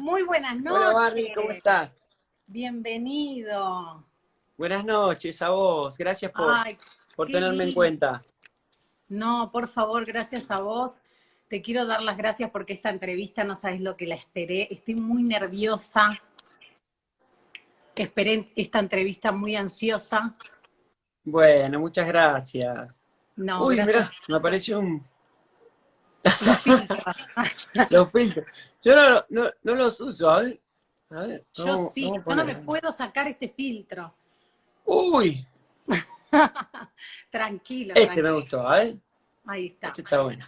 Muy buenas Hola noches. Barbie, ¿cómo estás? Bienvenido. Buenas noches a vos. Gracias Ay, por qué tenerme en lindo. cuenta. No, por favor, gracias a vos. Te quiero dar las gracias porque esta entrevista no sabes lo que la esperé. Estoy muy nerviosa. Esperé esta entrevista muy ansiosa. Bueno, muchas gracias. No, Uy, gracias mirá, me apareció un... los filtros. Los filtros. Yo no los uso, a ver. A ver, Yo sí, vamos a yo no poner. me puedo sacar este filtro. Uy, Tranquilo, este me tranquilo. gustó, a ver. Ahí está, Este está bueno.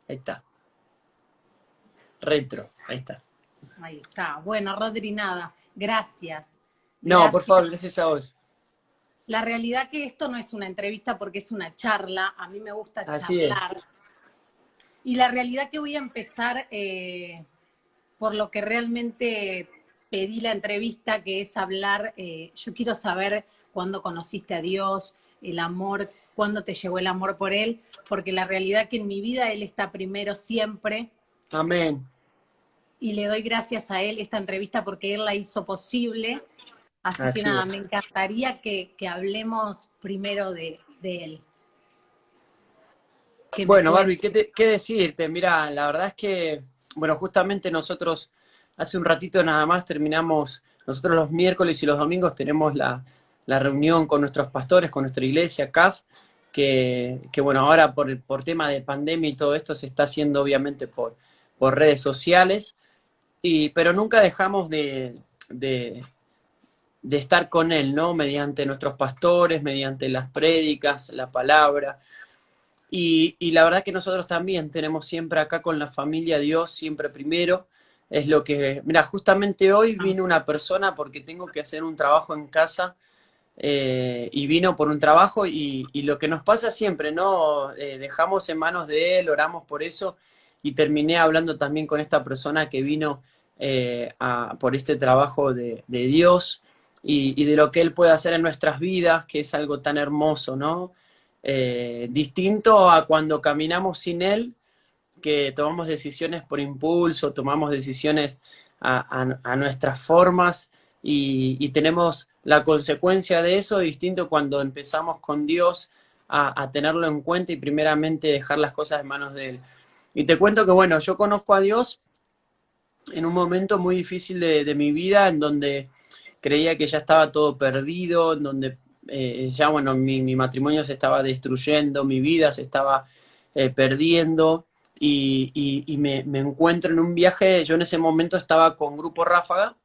Ahí está. Retro, ahí está. ahí está. Bueno, Rodri, nada. Gracias. No, por Gracias. favor, gracias a vos. La realidad que esto no es una entrevista porque es una charla, a mí me gusta Así es. charlar. Y la realidad que voy a empezar por lo que realmente pedí la entrevista, que es hablar, yo quiero saber cuándo conociste a Dios, el amor, cuándo te llegó el amor por Él, porque la realidad que en mi vida Él está primero siempre Amén. y le doy gracias a Él esta entrevista porque Él la hizo posible. Así que Así nada, me es. encantaría que hablemos primero de Él. Que me Bueno, cuente. Barbie, ¿qué decirte? Mirá, la verdad es que, bueno, justamente nosotros hace un ratito nada más terminamos, nosotros los miércoles y los domingos tenemos la reunión con nuestros pastores, con nuestra iglesia, CAF, que bueno, ahora por tema de pandemia y todo esto se está haciendo obviamente por redes sociales, pero nunca dejamos de estar con él, ¿no? Mediante nuestros pastores, mediante las prédicas, la palabra. Y la verdad que nosotros también tenemos siempre acá con la familia Dios, siempre primero. Es lo que, mira, justamente hoy vino una persona porque tengo que hacer un trabajo en casa y vino por un trabajo y lo que nos pasa siempre, ¿no? Dejamos en manos de él, oramos por eso y terminé hablando también con esta persona que vino por este trabajo de Dios y de lo que él puede hacer en nuestras vidas, que es algo tan hermoso, ¿no? Distinto a cuando caminamos sin él, que tomamos decisiones por impulso, tomamos decisiones a nuestras formas y tenemos la consecuencia de eso, distinto cuando empezamos con Dios a tenerlo en cuenta y primeramente dejar las cosas en manos de Él. Y te cuento que, bueno, yo conozco a Dios en un momento muy difícil de mi vida, en donde creía que ya estaba todo perdido, en donde ya, bueno, mi matrimonio se estaba destruyendo, mi vida se estaba perdiendo, y me encuentro en un viaje, yo en ese momento estaba con Grupo Ráfaga,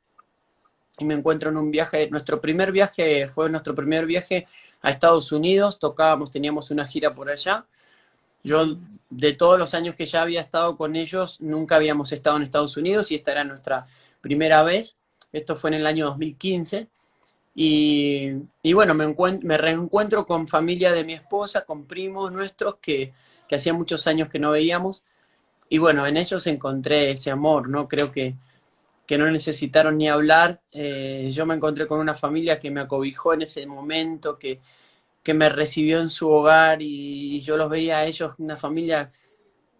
y me encuentro en un viaje, nuestro primer viaje fue nuestro primer viaje a Estados Unidos, tocábamos, teníamos una gira por allá. Yo, de todos los años que ya había estado con ellos, nunca habíamos estado en Estados Unidos y esta era nuestra primera vez. Esto fue en el año 2015. Y bueno, me reencuentro con familia de mi esposa, con primos nuestros que hacía muchos años que no veíamos. Y bueno, en ellos encontré ese amor, ¿no? Creo que no necesitaron ni hablar. Yo me encontré con una familia que me acobijó en ese momento, que me recibió en su hogar y yo los veía a ellos, una familia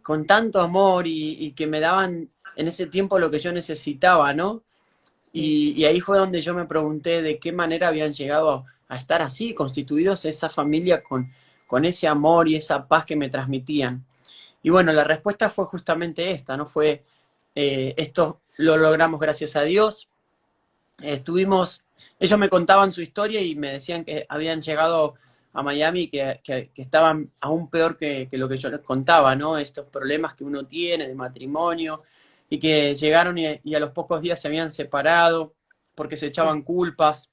con tanto amor y que me daban en ese tiempo lo que yo necesitaba, ¿no? Sí. Y ahí fue donde yo me pregunté de qué manera habían llegado a estar así, constituidos esa familia con ese amor y esa paz que me transmitían. Y bueno, la respuesta fue justamente esta, ¿no? Fue, esto lo logramos gracias a Dios. Estuvimos, ellos me contaban su historia y me decían que habían llegado a Miami, que estaban aún peor que lo que yo les contaba, ¿no? Estos problemas que uno tiene de matrimonio y que llegaron y a los pocos días se habían separado porque se echaban culpas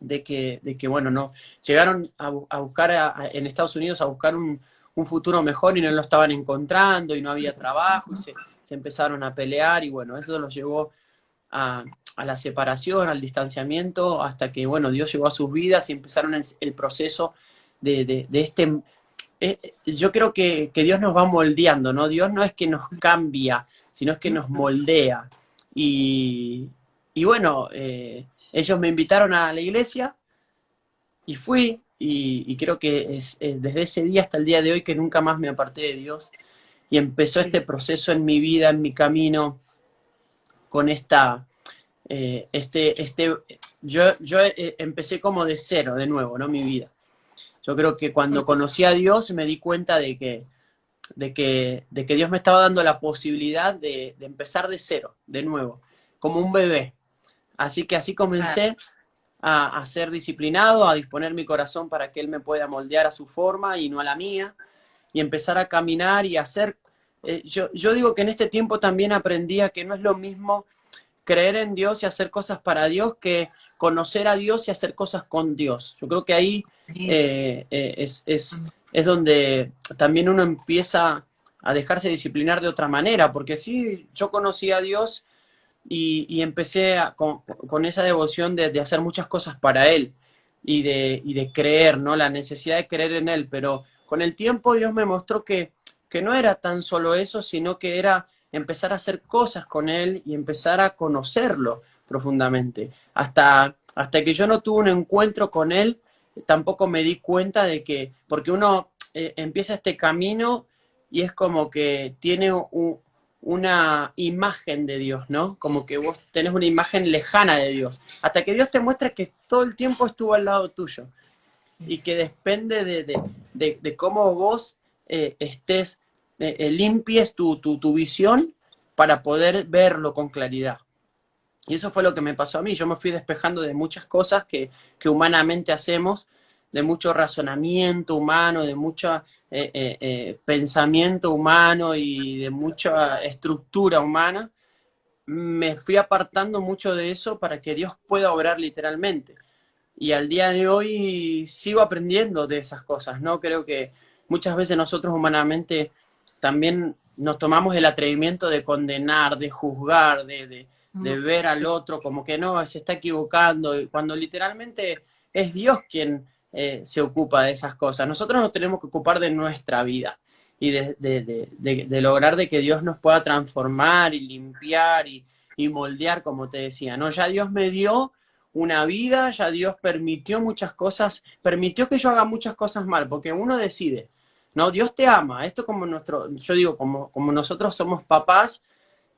de que bueno, no, llegaron a buscar en Estados Unidos a buscar un futuro mejor y no lo estaban encontrando y no había trabajo y se empezaron a pelear y bueno, eso los llevó a la separación, al distanciamiento, hasta que, bueno, Dios llegó a sus vidas y empezaron el proceso de este... yo creo que Dios nos va moldeando, ¿no? Dios no es que nos cambia, sino es que nos moldea. Y, y bueno, ellos me invitaron a la iglesia y fui, y creo que es desde ese día hasta el día de hoy que nunca más me aparté de Dios. Y empezó este proceso en mi vida, en mi camino, con esta, yo empecé como de cero, de nuevo, ¿no? Mi vida. Yo creo que cuando conocí a Dios me di cuenta de que Dios me estaba dando la posibilidad de empezar de cero, de nuevo, como un bebé. Así que así comencé a ser disciplinado, a disponer mi corazón para que Él me pueda moldear a su forma y no a la mía, y empezar a caminar y hacer. Yo digo que en este tiempo también aprendí a que no es lo mismo creer en Dios y hacer cosas para Dios que conocer a Dios y hacer cosas con Dios. Yo creo que ahí Sí. es donde también uno empieza a dejarse disciplinar de otra manera, porque sí, yo conocí a Dios y empecé con esa devoción de hacer muchas cosas para Él y de creer, ¿no? La necesidad de creer en Él, pero con el tiempo Dios me mostró que no era tan solo eso, sino que era empezar a hacer cosas con Él y empezar a conocerlo profundamente. Hasta que yo no tuve un encuentro con Él, tampoco me di cuenta de que, porque uno empieza este camino y es como que tiene una imagen de Dios, ¿no? Como que vos tenés una imagen lejana de Dios, hasta que Dios te muestra que todo el tiempo estuvo al lado tuyo y que depende de cómo vos estés, limpies tu visión para poder verlo con claridad. Y eso fue lo que me pasó a mí. Yo me fui despejando de muchas cosas que humanamente hacemos, de mucho razonamiento humano, de mucho pensamiento humano y de mucha estructura humana. Me fui apartando mucho de eso para que Dios pueda obrar literalmente. Y al día de hoy sigo aprendiendo de esas cosas, ¿no? Creo que muchas veces nosotros humanamente también nos tomamos el atrevimiento de condenar, de juzgar, de ver al otro como que no, se está equivocando, cuando literalmente es Dios quien se ocupa de esas cosas. Nosotros nos tenemos que ocupar de nuestra vida y de lograr de que Dios nos pueda transformar y limpiar y moldear, como te decía, ¿no? Ya Dios me dio una vida, ya Dios permitió muchas cosas, permitió que yo haga muchas cosas mal, porque uno decide, ¿no? Dios te ama, esto como yo digo, como nosotros somos papás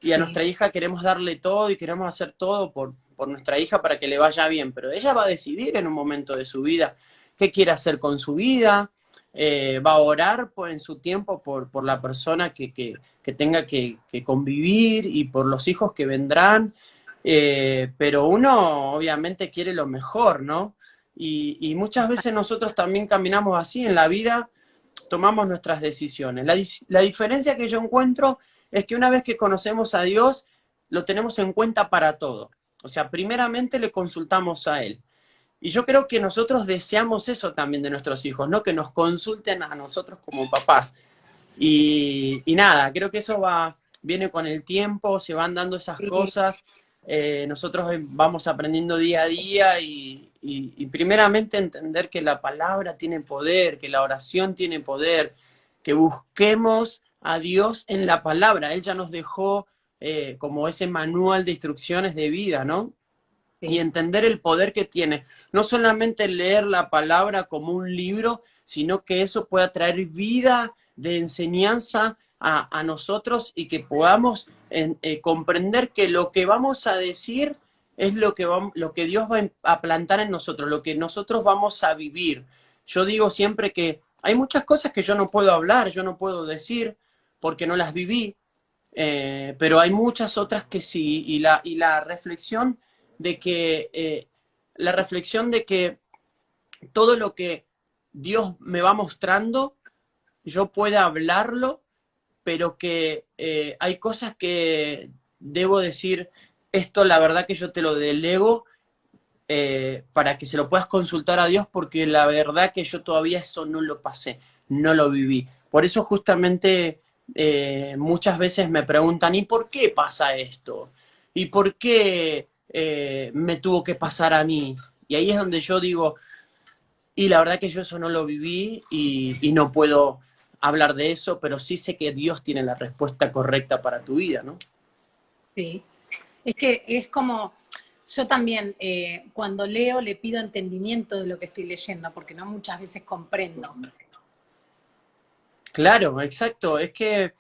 y a Sí. nuestra hija queremos darle todo y queremos hacer todo por nuestra hija para que le vaya bien, pero ella va a decidir en un momento de su vida qué quiere hacer con su vida, va a orar en su tiempo por la persona que tenga que convivir y por los hijos que vendrán, pero uno obviamente quiere lo mejor, ¿no? Y muchas veces nosotros también caminamos así en la vida, tomamos nuestras decisiones. La diferencia que yo encuentro es que una vez que conocemos a Dios, lo tenemos en cuenta para todo. O sea, primeramente le consultamos a Él. Y yo creo que nosotros deseamos eso también de nuestros hijos, ¿no? Que nos consulten a nosotros como papás. Y nada, creo que eso viene con el tiempo, se van dando esas Sí. cosas. Nosotros vamos aprendiendo día a día y primeramente entender que la palabra tiene poder, que la oración tiene poder, que busquemos a Dios en la palabra. Él ya nos dejó como ese manual de instrucciones de vida, ¿no? Y Sí. entender el poder que tiene. No solamente leer la palabra como un libro, sino que eso pueda traer vida de enseñanza a nosotros y que podamos comprender que lo que vamos a decir es lo que Dios va a plantar en nosotros, lo que nosotros vamos a vivir. Yo digo siempre que hay muchas cosas que yo no puedo hablar, yo no puedo decir porque no las viví, pero hay muchas otras que sí, y la reflexión de que todo lo que Dios me va mostrando, yo pueda hablarlo, pero que hay cosas que debo decir, esto la verdad que yo te lo delego para que se lo puedas consultar a Dios, porque la verdad que yo todavía eso no lo pasé, no lo viví. Por eso justamente muchas veces me preguntan, ¿y por qué pasa esto? ¿Y por qué me tuvo que pasar a mí? Y ahí es donde yo digo, y la verdad que yo eso no lo viví y no puedo hablar de eso, pero sí sé que Dios tiene la respuesta correcta para tu vida, ¿no? Sí. Es que es como, yo también cuando leo le pido entendimiento de lo que estoy leyendo, porque no muchas veces comprendo. Claro, exacto. Es que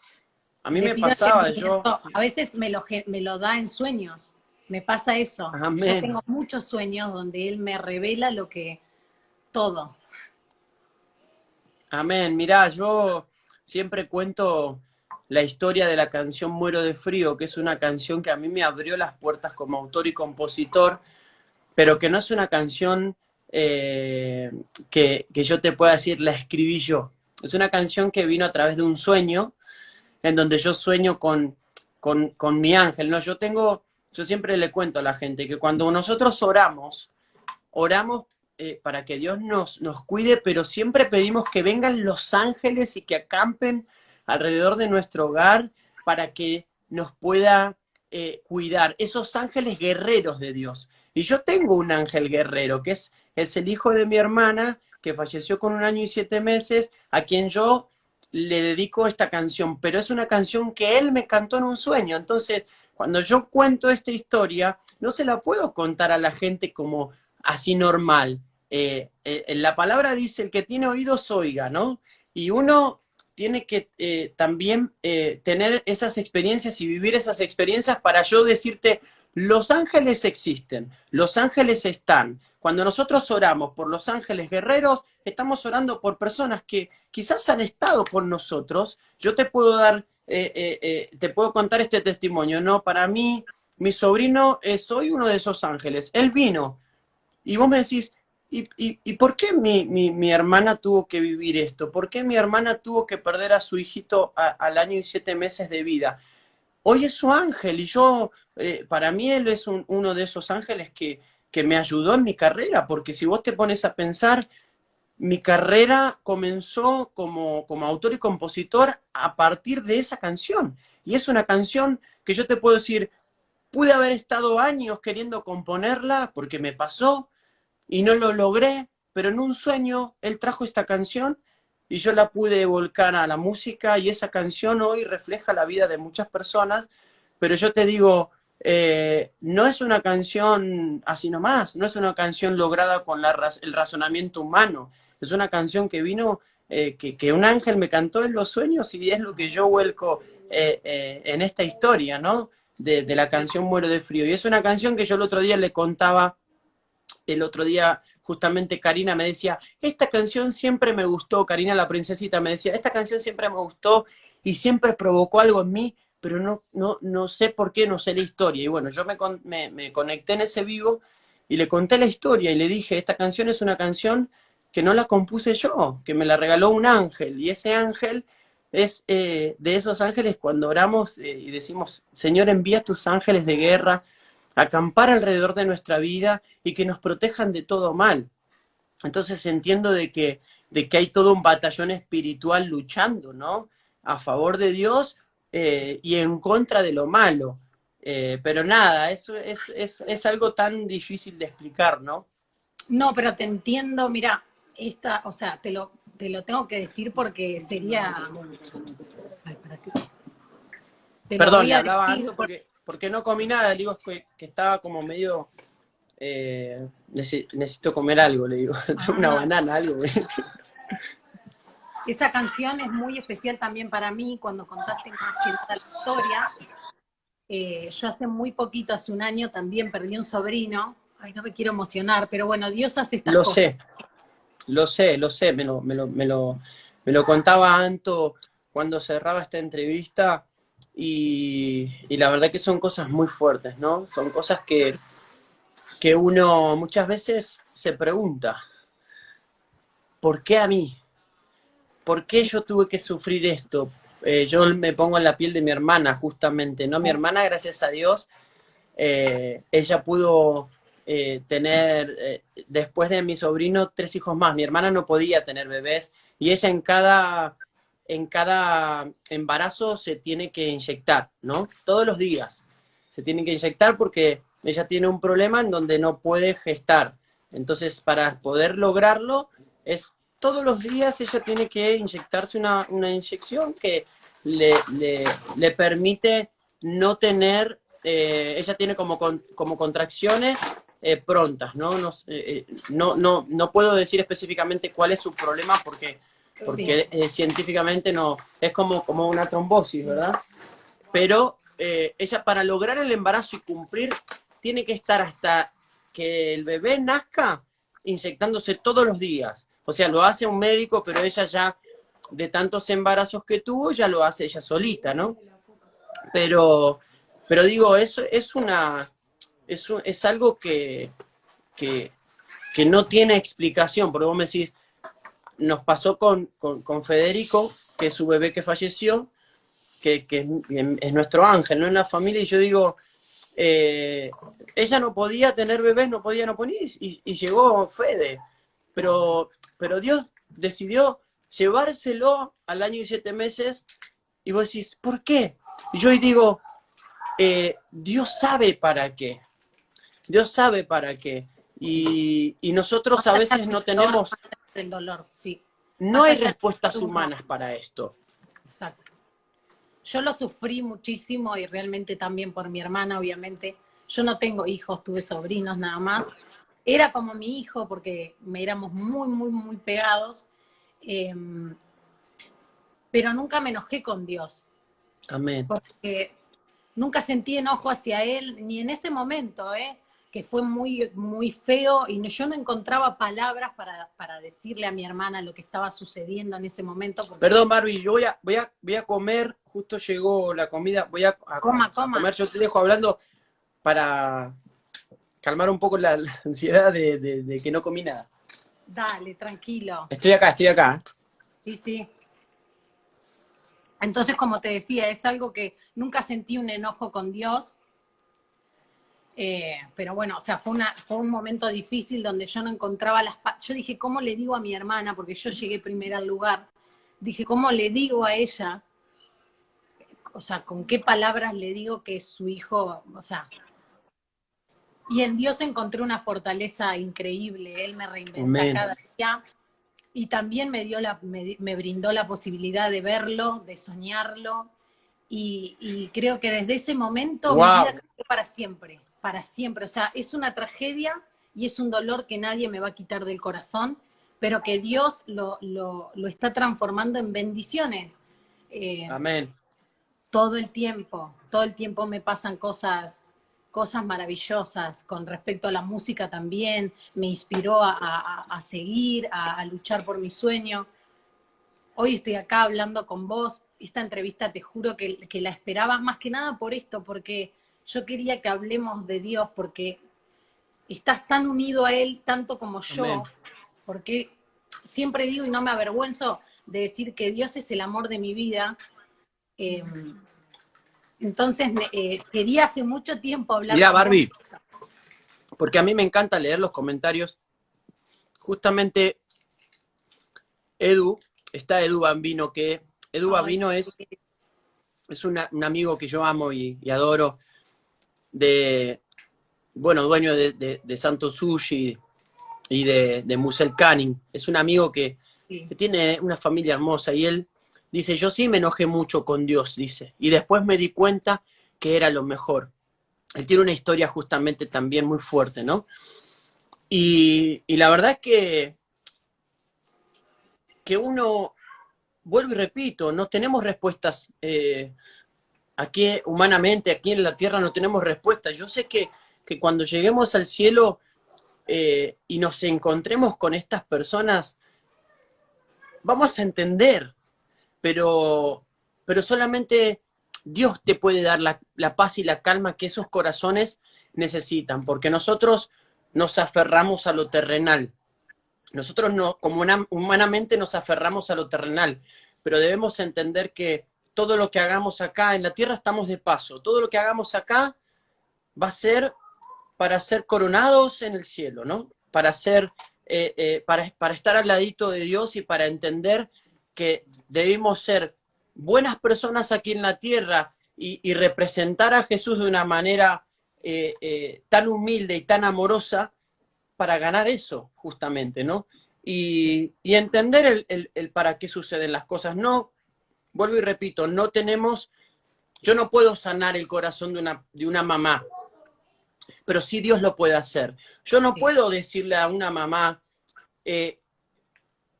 A mí Le me pido pasaba, yo, entendimiento. A veces me lo da en sueños. Me pasa eso. Yo amén, tengo muchos sueños donde él me revela todo. amén. Mirá, yo siempre cuento la historia de la canción Muero de Frío, que es una canción que a mí me abrió las puertas como autor y compositor, pero que no es una canción que yo te pueda decir, la escribí yo. Es una canción que vino a través de un sueño, en donde yo sueño con mi ángel, ¿no? Yo siempre le cuento a la gente que cuando nosotros oramos para que Dios nos cuide, pero siempre pedimos que vengan los ángeles y que acampen alrededor de nuestro hogar para que nos pueda cuidar. Esos ángeles guerreros de Dios. Y yo tengo un ángel guerrero, que es el hijo de mi hermana, que falleció con 1 año y 7 meses, a quien yo le dedico esta canción, pero es una canción que él me cantó en un sueño. Entonces, cuando yo cuento esta historia, no se la puedo contar a la gente como así normal. La palabra dice, el que tiene oídos oiga, ¿no? Y uno tiene que también tener esas experiencias y vivir esas experiencias para yo decirte, los ángeles existen, los ángeles están. Cuando nosotros oramos por los ángeles guerreros, estamos orando por personas que quizás han estado con nosotros. Yo te puedo dar, te puedo contar este testimonio, ¿no? Para mí, mi sobrino es hoy uno de esos ángeles. Él vino y vos me decís, ¿y por qué mi hermana tuvo que vivir esto? ¿Por qué mi hermana tuvo que perder a su hijito al 1 año y 7 meses de vida? Hoy es su ángel y yo, para mí él es uno de esos ángeles que me ayudó en mi carrera, porque si vos te pones a pensar, mi carrera comenzó como autor y compositor a partir de esa canción. Y es una canción que yo te puedo decir, pude haber estado años queriendo componerla porque me pasó, y no lo logré, pero en un sueño él trajo esta canción y yo la pude volcar a la música y esa canción hoy refleja la vida de muchas personas, pero yo te digo, no es una canción así nomás, no es una canción lograda con el razonamiento humano, es una canción que vino, que un ángel me cantó en los sueños y es lo que yo vuelco en esta historia, ¿no? De la canción Muero de Frío. Y es una canción que yo el otro día le contaba. El otro día justamente Karina me decía, esta canción siempre me gustó, Karina la princesita me decía, esta canción siempre me gustó y siempre provocó algo en mí, pero no sé por qué, no sé la historia. Y bueno, yo me conecté en ese vivo y le conté la historia y le dije, esta canción es una canción que no la compuse yo, que me la regaló un ángel. Y ese ángel es de esos ángeles cuando oramos y decimos, Señor, envía tus ángeles de guerra acampar alrededor de nuestra vida y que nos protejan de todo mal. Entonces entiendo de que hay todo un batallón espiritual luchando, ¿no? A favor de Dios y en contra de lo malo. Pero nada, eso es algo tan difícil de explicar, ¿no? No, pero te entiendo, mira, o sea, te lo tengo que decir porque sería. Ay, ¿para qué? Te lo Perdón, voy le a hablaba decir alto porque no comí nada, le digo que estaba como medio... necesito comer algo, le digo, una Ah, banana, algo. esa canción es muy especial también para mí cuando contaste más que nada la historia. Yo hace muy poquito, hace un año, también perdí un sobrino. Ay, no me quiero emocionar, pero bueno, Dios hace estas Lo cosas. sé, lo sé, me lo contaba Anto cuando cerraba esta entrevista y la verdad que son cosas muy fuertes, ¿no? Son cosas que uno muchas veces se pregunta, ¿por qué a mí? ¿Por qué Sí. yo tuve que sufrir esto? Yo me pongo en la piel de mi hermana, justamente, ¿no? Mi hermana, gracias a Dios, ella pudo tener, después de mi sobrino, 3 hijos más. Mi hermana no podía tener bebés y ella en cada embarazo se tiene que inyectar, ¿no? Todos los días se tiene que inyectar porque ella tiene un problema en donde no puede gestar. Entonces, para poder lograrlo, es todos los días ella tiene que inyectarse una inyección que le permite no tener, ella tiene como contracciones prontas, ¿no? No puedo decir específicamente cuál es su problema porque porque científicamente no, es como una trombosis, ¿verdad? Pero ella para lograr el embarazo y cumplir, tiene que estar hasta que el bebé nazca inyectándose todos los días. O sea, lo hace un médico, pero ella ya, de tantos embarazos que tuvo, ya lo hace ella solita, ¿no? Pero digo, eso es algo que, que no tiene explicación, porque vos me decís, nos pasó con Federico, que es su bebé que falleció, que es nuestro ángel, ¿no? En la familia, y yo digo, ella no podía tener bebés, no podía, no ponía, y llegó Fede, pero Dios decidió llevárselo al año y 7 meses, y vos decís, ¿por qué? Y yo digo, Dios sabe para qué, Dios sabe para qué, y nosotros a veces no tenemos, El dolor, sí. no Más hay allá respuestas de uno. humanas para esto. Exacto. Yo lo sufrí muchísimo y realmente también por mi hermana, obviamente. Yo no tengo hijos, tuve sobrinos nada más. Era como mi hijo porque éramos muy, muy, muy pegados, eh, pero nunca me enojé con Dios, Amén. porque nunca sentí enojo hacia Él, ni en ese momento, que fue muy, muy feo y yo no encontraba palabras para decirle a mi hermana lo que estaba sucediendo en ese momento. Porque Perdón, Barbie, yo voy a comer, justo llegó la comida, voy a coma. comer, yo te dejo hablando para calmar un poco la ansiedad de que no comí nada. Dale, tranquilo. Estoy acá. Sí, sí. Entonces, como te decía, es algo que nunca sentí un enojo con Dios, pero bueno, o sea, fue un momento difícil donde yo no encontraba yo dije, ¿cómo le digo a mi hermana? Porque yo llegué primero al lugar. Dije, ¿cómo le digo a ella? O sea, ¿con qué palabras le digo que su hijo, o sea, y en Dios encontré una fortaleza increíble, Él me reinventa Amén. cada día y también me brindó la posibilidad de verlo, de soñarlo y creo que desde ese momento mi vida Wow. cambió para siempre, o sea, es una tragedia y es un dolor que nadie me va a quitar del corazón, pero que Dios lo está transformando en bendiciones. Eh, Amén. todo el tiempo me pasan cosas maravillosas con respecto a la música también, me inspiró a seguir, a luchar por mi sueño. Hoy estoy acá hablando con vos, esta entrevista te juro que la esperaba más que nada por esto, porque yo quería que hablemos de Dios, porque estás tan unido a Él tanto como yo, Amén. porque siempre digo y no me avergüenzo de decir que Dios es el amor de mi vida. Eh, entonces, quería hace mucho tiempo hablar Mirá, con vos. Barbie, porque a mí me encanta leer los comentarios. Justamente está Edu Bambino, que Edu Ay, Bambino es un amigo que yo amo y adoro, dueño de Santo Sushi y de Musel Canning. Es un amigo sí, que tiene una familia hermosa y él dice, yo sí me enojé mucho con Dios, dice, y después me di cuenta que era lo mejor. Él tiene una historia justamente también muy fuerte, ¿no? Y la verdad es que uno, vuelvo y repito, no tenemos respuestas aquí humanamente, aquí en la tierra no tenemos respuestas. Yo sé que cuando lleguemos al cielo y nos encontremos con estas personas, vamos a entender, pero solamente Dios te puede dar la paz y la calma que esos corazones necesitan, porque nosotros nos aferramos a lo terrenal. Nosotros no, como humanamente nos aferramos a lo terrenal, pero debemos entender que todo lo que hagamos acá en la tierra estamos de paso. Todo lo que hagamos acá va a ser para ser coronados en el cielo, ¿no? Para estar al ladito de Dios y para entender que debemos ser buenas personas aquí en la tierra y representar a Jesús de una manera tan humilde y tan amorosa para ganar eso, justamente, ¿no? Y entender el para qué suceden las cosas. No, vuelvo y repito, yo no puedo sanar el corazón de una mamá, pero sí Dios lo puede hacer. Yo no sí, puedo decirle a una mamá,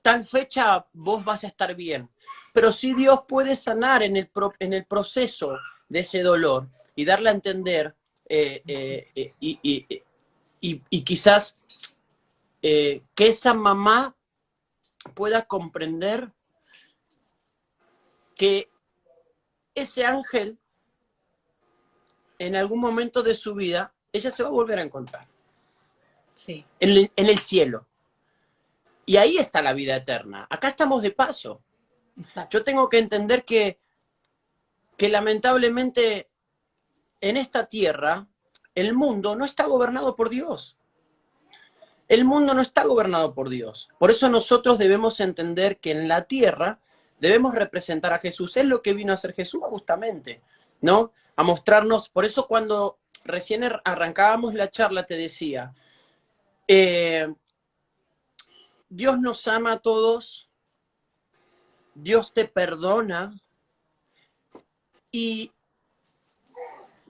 tal fecha vos vas a estar bien. Pero sí Dios puede sanar en el proceso de ese dolor y darle a entender y quizás que esa mamá pueda comprender que ese ángel en algún momento de su vida, ella se va a volver a encontrar. Sí. En el cielo. Y ahí está la vida eterna. Acá estamos de paso. Exacto. Yo tengo que entender que lamentablemente en esta tierra el mundo no está gobernado por Dios. El mundo no está gobernado por Dios. Por eso nosotros debemos entender que en la tierra debemos representar a Jesús. Es lo que vino a hacer Jesús justamente, ¿no? A mostrarnos. Por eso cuando recién arrancábamos la charla te decía, Dios nos ama a todos, Dios te perdona y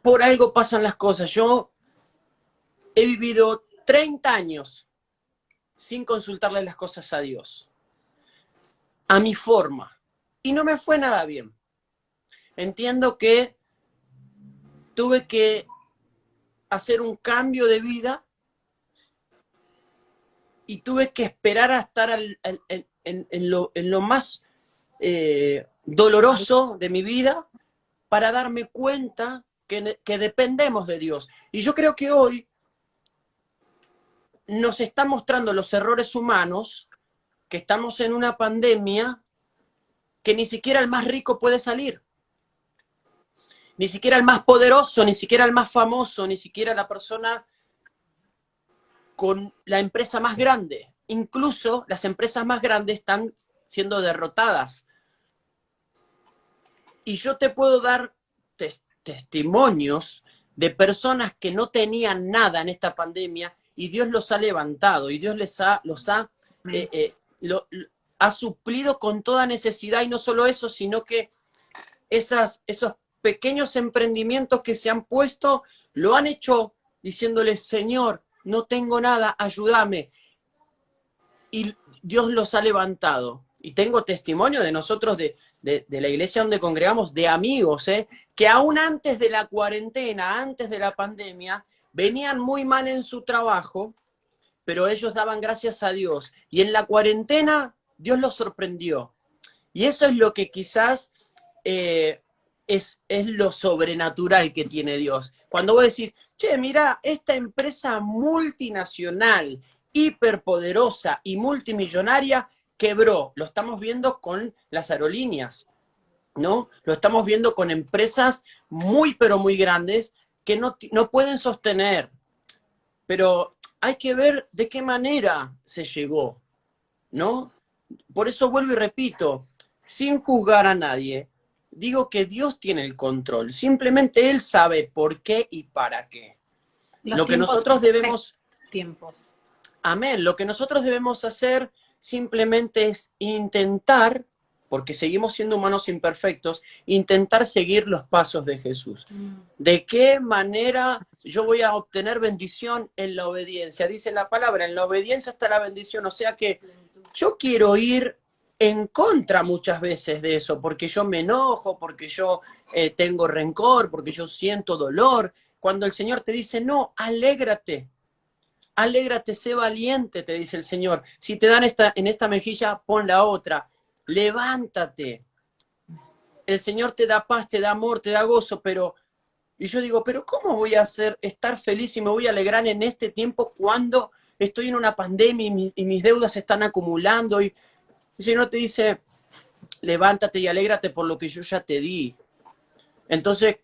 por algo pasan las cosas. Yo he vivido 30 años sin consultarle las cosas a Dios, a mi forma, y no me fue nada bien. Entiendo que tuve que hacer un cambio de vida y tuve que esperar a estar en lo más doloroso de mi vida para darme cuenta que dependemos de Dios. Y yo creo que hoy nos está mostrando los errores humanos, que estamos en una pandemia que ni siquiera el más rico puede salir. Ni siquiera el más poderoso, ni siquiera el más famoso, ni siquiera la persona con la empresa más grande. Incluso las empresas más grandes están siendo derrotadas. Y yo te puedo dar testimonios de personas que no tenían nada en esta pandemia y Dios los ha levantado y Dios ha suplido con toda necesidad, y no solo eso, sino que esos pequeños emprendimientos que se han puesto lo han hecho diciéndole, Señor, no tengo nada, ayúdame. Y Dios los ha levantado. Y tengo testimonio de nosotros, de la iglesia donde congregamos, de amigos, que aún antes de la cuarentena, antes de la pandemia, venían muy mal en su trabajo, pero ellos daban gracias a Dios. Y en la cuarentena, Dios los sorprendió. Y eso es lo que quizás es lo sobrenatural que tiene Dios. Cuando vos decís, che, mira, esta empresa multinacional, hiperpoderosa y multimillonaria quebró. Lo estamos viendo con las aerolíneas, ¿no? Lo estamos viendo con empresas muy, pero muy grandes que no pueden sostener. Pero hay que ver de qué manera se llegó, ¿no? Por eso vuelvo y repito, sin juzgar a nadie, digo que Dios tiene el control. Simplemente Él sabe por qué y para qué. Los Lo que tiempos nosotros debemos... tiempos. Amén. Lo que nosotros debemos hacer simplemente es intentar, porque seguimos siendo humanos imperfectos, intentar seguir los pasos de Jesús. ¿De qué manera yo voy a obtener bendición? En la obediencia. Dice la palabra, en la obediencia está la bendición. O sea que yo quiero ir en contra muchas veces de eso, porque yo me enojo, porque yo tengo rencor, porque yo siento dolor. Cuando el Señor te dice, no, alégrate. Alégrate, sé valiente, te dice el Señor. Si te dan en esta mejilla, pon la otra. Levántate. El Señor te da paz, te da amor, te da gozo, pero... Y yo digo, pero ¿cómo voy a estar feliz y me voy a alegrar en este tiempo cuando estoy en una pandemia y mis deudas se están acumulando? Y el Señor te dice, levántate y alégrate por lo que yo ya te di. Entonces,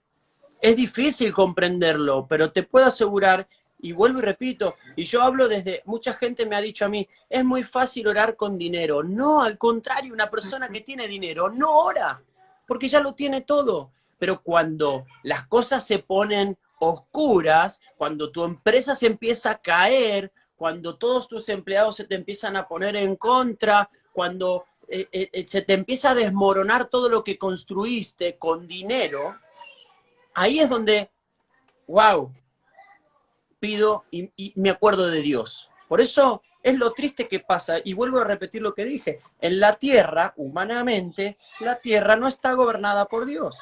es difícil comprenderlo, pero te puedo asegurar. Y vuelvo y repito, y yo hablo desde, mucha gente me ha dicho a mí, es muy fácil orar con dinero. No, al contrario, una persona que tiene dinero no ora, porque ya lo tiene todo. Pero cuando las cosas se ponen oscuras, cuando tu empresa se empieza a caer, cuando todos tus empleados se te empiezan a poner en contra, cuando se te empieza a desmoronar todo lo que construiste con dinero, ahí es donde, wow, pido y me acuerdo de Dios. Por eso es lo triste que pasa, y vuelvo a repetir lo que dije, en la tierra, humanamente, la tierra no está gobernada por Dios.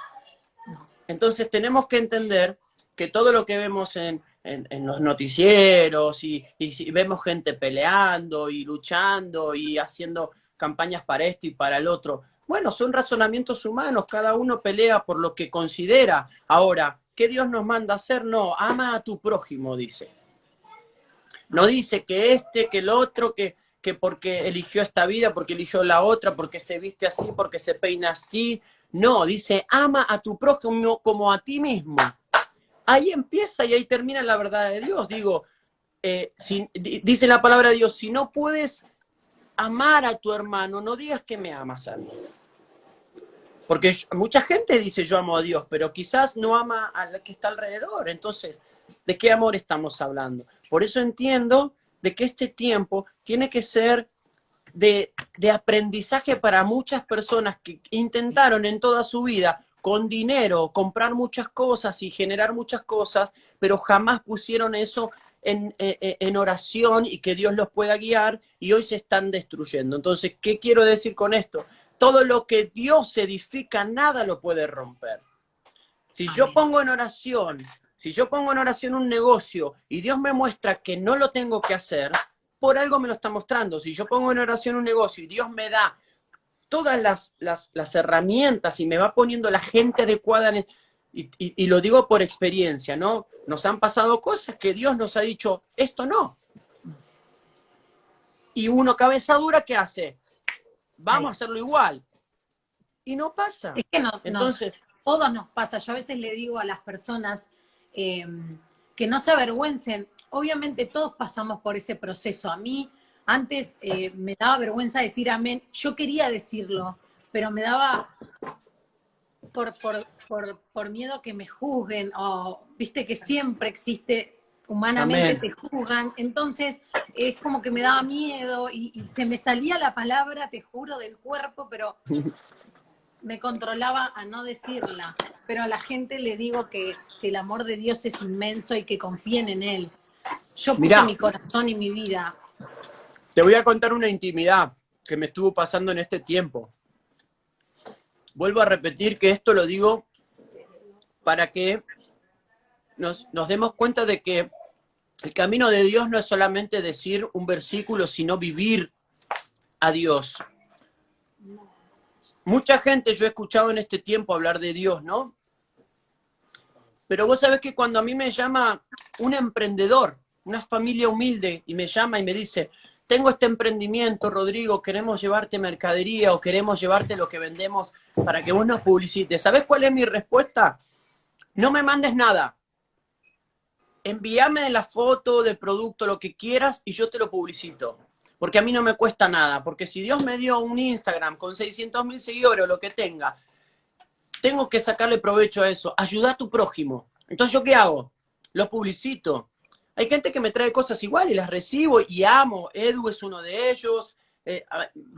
Entonces tenemos que entender que todo lo que vemos en los noticieros y si vemos gente peleando y luchando y haciendo campañas para esto y para el otro, bueno, son razonamientos humanos, cada uno pelea por lo que considera. Ahora, ¿qué Dios nos manda a hacer? No, ama a tu prójimo, dice. No dice que que el otro, que porque eligió esta vida, porque eligió la otra, porque se viste así, porque se peina así. No, dice, ama a tu prójimo como a ti mismo. Ahí empieza y ahí termina la verdad de Dios. Digo, dice la palabra de Dios, si no puedes amar a tu hermano, no digas que me amas a mí. Porque mucha gente dice yo amo a Dios, pero quizás no ama a la que está alrededor. Entonces, ¿de qué amor estamos hablando? Por eso entiendo de que este tiempo tiene que ser de aprendizaje para muchas personas que intentaron en toda su vida con dinero comprar muchas cosas y generar muchas cosas, pero jamás pusieron eso en oración y que Dios los pueda guiar y hoy se están destruyendo. Entonces, ¿qué quiero decir con esto? Todo lo que Dios edifica, nada lo puede romper. Si yo pongo en oración, un negocio y Dios me muestra que no lo tengo que hacer, por algo me lo está mostrando. Si yo pongo en oración un negocio y Dios me da todas las herramientas y me va poniendo la gente adecuada, y lo digo por experiencia, ¿no? Nos han pasado cosas que Dios nos ha dicho, esto no. Y uno cabeza dura, ¿qué hace? Vamos a hacerlo igual. Y no pasa. Es que Entonces, todos nos pasa. Yo a veces le digo a las personas que no se avergüencen. Obviamente todos pasamos por ese proceso. A mí antes me daba vergüenza decir amén. Yo quería decirlo, pero me daba por miedo a que me juzguen. O viste que siempre existe, humanamente amén. te juzgan. Entonces es como que me daba miedo y se me salía la palabra, te juro, del cuerpo, pero me controlaba a no decirla, pero a la gente le digo que el amor de Dios es inmenso y que confíen en Él. Yo puse Mirá, mi corazón y mi vida. te voy a contar una intimidad que me estuvo pasando en este tiempo. Vuelvo a repetir que esto lo digo para que nos demos cuenta de que el camino de Dios no es solamente decir un versículo, sino vivir a Dios. Mucha gente yo he escuchado en este tiempo hablar de Dios, ¿no? Pero vos sabés que cuando a mí me llama un emprendedor, una familia humilde, y me llama y me dice, tengo este emprendimiento, Rodrigo, queremos llevarte mercadería o queremos llevarte lo que vendemos para que vos nos publicites. ¿Sabés cuál es mi respuesta? No me mandes nada. Envíame la foto del producto, lo que quieras, y yo te lo publicito. Porque a mí no me cuesta nada. Porque si Dios me dio un Instagram con 600.000 seguidores o lo que tenga, tengo que sacarle provecho a eso. Ayuda a tu prójimo. Entonces, ¿yo qué hago? Lo publicito. Hay gente que me trae cosas igual y las recibo y amo. Edu es uno de ellos.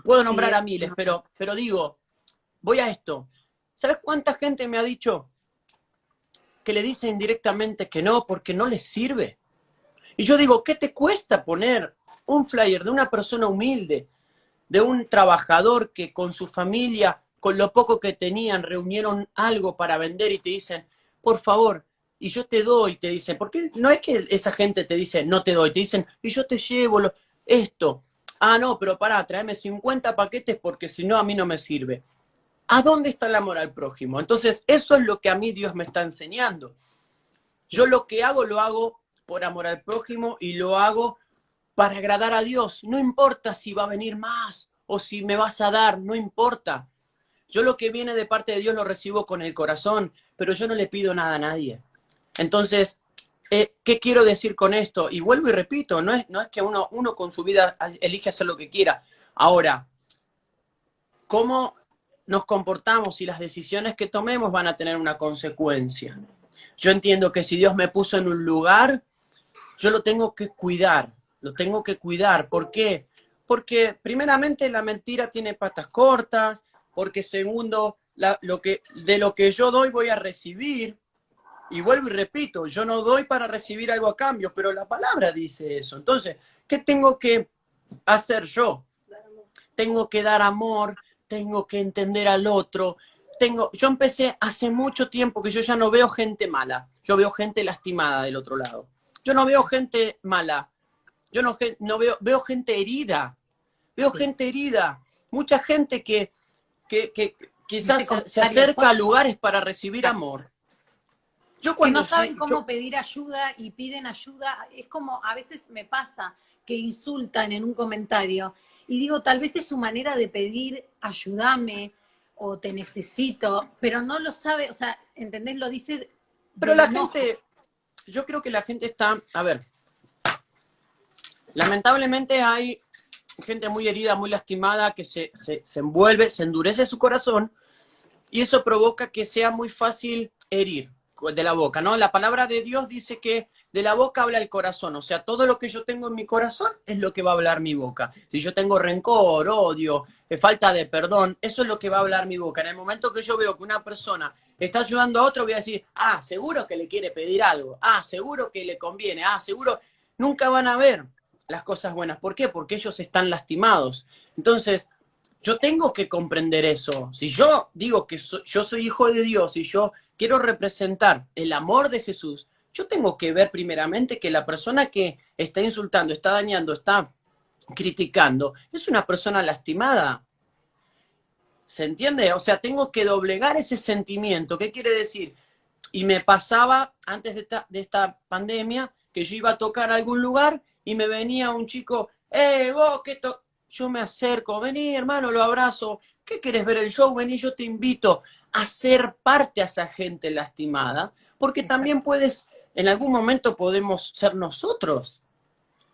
Puedo nombrar a miles, pero digo, voy a esto. ¿Sabes cuánta gente me ha dicho que le dicen directamente que no porque no les sirve? Y yo digo, ¿qué te cuesta poner un flyer de una persona humilde, de un trabajador que con su familia, con lo poco que tenían, reunieron algo para vender y te dicen, por favor, y yo te doy, te dicen, porque no es que esa gente te dice, no te doy, te dicen, y yo te llevo esto. Ah, no, pero pará, tráeme 50 paquetes porque si no a mí no me sirve. ¿A dónde está el amor al prójimo? Entonces, eso es lo que a mí Dios me está enseñando. Yo lo que hago, lo hago por amor al prójimo y lo hago para agradar a Dios. No importa si va a venir más o si me vas a dar, no importa. Yo lo que viene de parte de Dios lo recibo con el corazón, pero yo no le pido nada a nadie. Entonces, ¿qué quiero decir con esto? Y vuelvo y repito, no es que uno con su vida elige hacer lo que quiera. Ahora, ¿cómo nos comportamos y las decisiones que tomemos van a tener una consecuencia? Yo entiendo que si Dios me puso en un lugar, yo lo tengo que cuidar, lo tengo que cuidar. ¿Por qué? Porque primeramente la mentira tiene patas cortas, porque segundo, de lo que yo doy voy a recibir. Y vuelvo y repito, yo no doy para recibir algo a cambio, pero la palabra dice eso. Entonces, ¿qué tengo que hacer yo. Tengo que dar amor, tengo que entender al otro. Yo empecé hace mucho tiempo que yo ya no veo gente mala, yo veo gente lastimada del otro lado. Yo no veo gente mala, yo no veo gente herida, veo Sí. gente herida, mucha gente que quizás Viste se comentarios acerca a lugares para recibir amor. Yo que cuando no saben cómo pedir ayuda y piden ayuda. Es como, a veces me pasa que insultan en un comentario y digo, tal vez es su manera de pedir, ayúdame o te necesito, pero no lo sabe, o sea, ¿entendés? Lo dice pero del la enojo. gente, yo creo que la gente está, a ver, lamentablemente hay gente muy herida, muy lastimada, que se envuelve, se endurece su corazón y eso provoca que sea muy fácil herir de la boca, ¿no? La palabra de Dios dice que de la boca habla el corazón, o sea, todo lo que yo tengo en mi corazón es lo que va a hablar mi boca. Si yo tengo rencor, odio, falta de perdón, eso es lo que va a hablar mi boca. En el momento que yo veo que una persona está ayudando a otro, voy a decir, ah, seguro que le quiere pedir algo, ah, seguro que le conviene, ah, seguro, nunca van a ver las cosas buenas. ¿Por qué? Porque ellos están lastimados. Entonces, yo tengo que comprender eso. Si yo digo que yo soy hijo de Dios y yo quiero representar el amor de Jesús, yo tengo que ver primeramente que la persona que está insultando, está dañando, está criticando, es una persona lastimada. ¿Se entiende? O sea, tengo que doblegar ese sentimiento. ¿Qué quiere decir? Y me pasaba antes de esta pandemia que yo iba a tocar a algún lugar y me venía un chico, vos, yo me acerco, vení hermano, lo abrazo, ¿qué querés ver el show? Vení, yo te invito a ser parte a esa gente lastimada, porque también puedes, en algún momento podemos ser nosotros.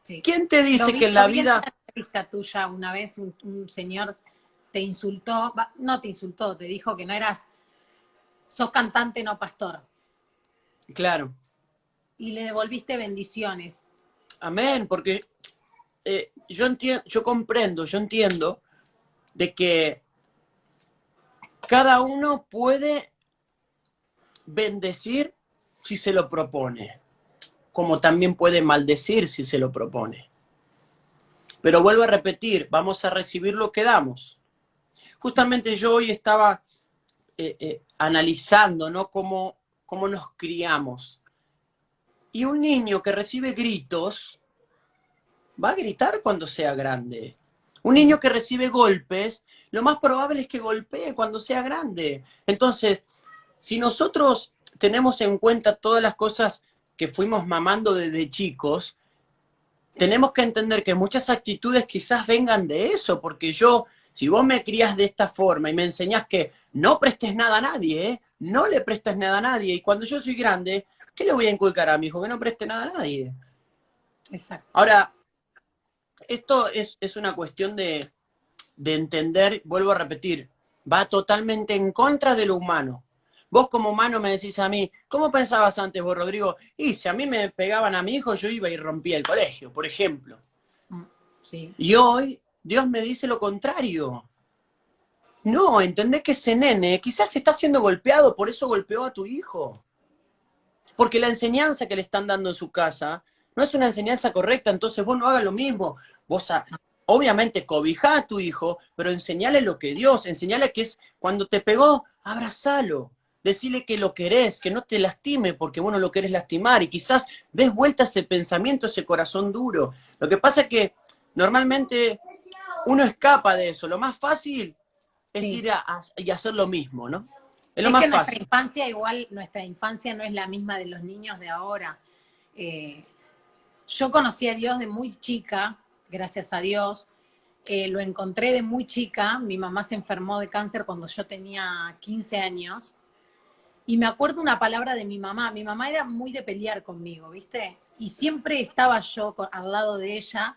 Sí. ¿Quién te dice que en Lo la vi en vida... una entrevista tuya una vez, un señor te insultó, no te insultó, te dijo que no eras, sos cantante, no pastor, Claro, y le devolviste bendiciones. amén, porque yo entiendo, yo entiendo de que cada uno puede bendecir si se lo propone, como también puede maldecir si se lo propone. Pero vuelvo a repetir, vamos a recibir lo que damos. Justamente yo hoy estaba analizando, ¿no? Cómo nos criamos. Y un niño que recibe gritos va a gritar cuando sea grande. Un niño que recibe golpes, lo más probable es que golpee cuando sea grande. Entonces, si nosotros tenemos en cuenta todas las cosas que fuimos mamando desde chicos, tenemos que entender que muchas actitudes quizás vengan de eso, porque si vos me crías de esta forma y me enseñás que no prestes nada a nadie, no le prestes nada a nadie, y cuando yo soy grande, ¿qué le voy a inculcar a mi hijo? Que no preste nada a nadie. Exacto. Ahora, esto es una cuestión de entender, vuelvo a repetir, va totalmente en contra de lo humano. Vos como humano me decís a mí, ¿cómo pensabas antes vos, Rodrigo? Y si a mí me pegaban a mi hijo, yo iba y rompía el colegio, por ejemplo. Sí. Y hoy Dios me dice lo contrario. No, entendés que ese nene quizás está siendo golpeado, por eso golpeó a tu hijo. Porque la enseñanza que le están dando en su casa no es una enseñanza correcta, entonces vos no hagas lo mismo. Obviamente cobijá a tu hijo, pero enseñale lo que Dios, enseñale que es cuando te pegó, abrazalo. Decirle que lo querés, que no te lastime porque vos no lo querés lastimar y quizás des vuelta ese pensamiento, ese corazón duro. Lo que pasa es que normalmente uno escapa de eso. Lo más fácil es Sí. ir y hacer lo mismo, ¿no? Es lo Es que más nuestra fácil. infancia, igual, nuestra infancia no es la misma de los niños de ahora. Eh, yo conocí a Dios de muy chica, gracias a Dios. Lo encontré de muy chica. Mi mamá se enfermó de cáncer cuando yo tenía 15 años. Y me acuerdo una palabra de mi mamá. Mi mamá era muy de pelear conmigo, ¿viste? Y siempre estaba yo al lado de ella,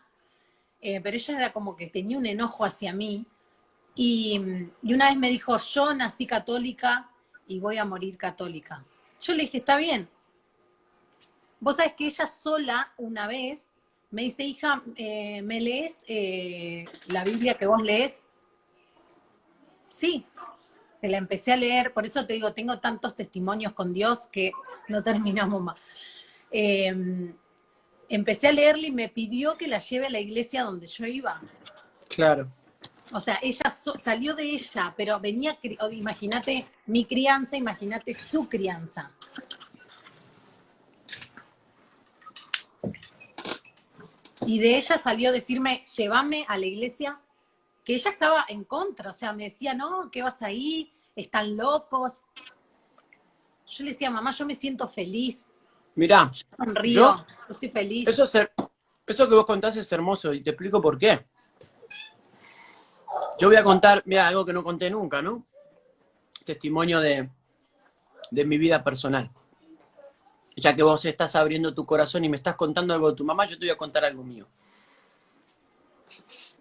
pero ella era como que tenía un enojo hacia mí. Y una vez me dijo, yo nací católica y voy a morir católica. Yo le dije, está bien. Vos sabés que ella sola una vez me dice, hija, ¿me lees la Biblia que vos lees? Sí, te la empecé a leer, por eso te digo, tengo tantos testimonios con Dios que no terminamos más. empecé a leerla y me pidió que la lleve a la iglesia donde yo iba. Claro. O sea, ella salió de ella, pero venía, imagínate mi crianza, imagínate su crianza. Y de ella salió a decirme, llévame a la iglesia, que ella estaba en contra, o sea, me decía, no, ¿qué vas ahí? Están locos. Yo le decía, mamá, yo me siento feliz, Mirá, yo sonrío, yo, yo soy feliz. eso que vos contás es hermoso y te explico por qué. Yo voy a contar, mira, algo que no conté nunca, ¿no? Testimonio de mi vida personal. Ya que vos estás abriendo tu corazón y me estás contando algo de tu mamá, yo te voy a contar algo mío.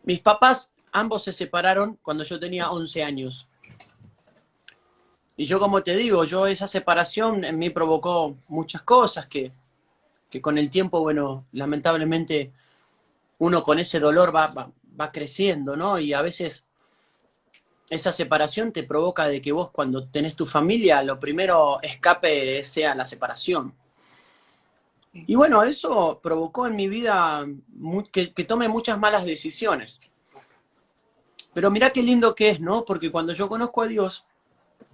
Mis papás, ambos se separaron cuando yo tenía 11 años. Y yo, como te digo, esa separación en mí provocó muchas cosas que con el tiempo, bueno, lamentablemente uno con ese dolor va creciendo, ¿no? Y a veces esa separación te provoca de que vos cuando tenés tu familia, lo primero escape sea la separación. Y bueno, eso provocó en mi vida que tome muchas malas decisiones. Pero mirá qué lindo que es, ¿no? Porque cuando yo conozco a Dios